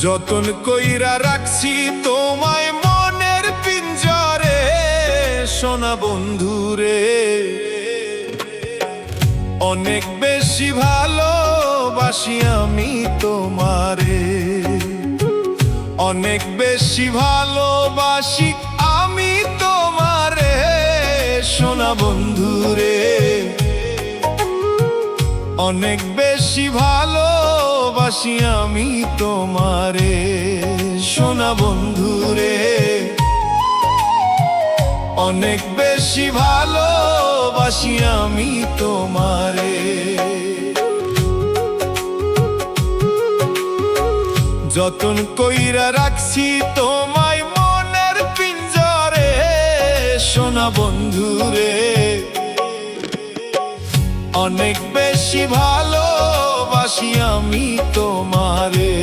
যতন কইরা রাখছি তোমায় মনের পিঞ্জরে, সোনা বন্ধুরে। অনেক বেশি ভালোবাসি আমি তোমারে, অনেক বেশি ভালোবাসি আমি তোমারে, সোনা বন্ধুরে। অনেক বেশি ভালোবাসি আমি তোমারে, সোনা বন্ধুরে। অনেক বেশি ভালোবাসি আমি তোমারে। যতন কইরা রাখছি তোমায় মনের পিঞ্জরে, সোনা বন্ধুরে। অনেক বেশি ভালোবাসি আমি তোমারে।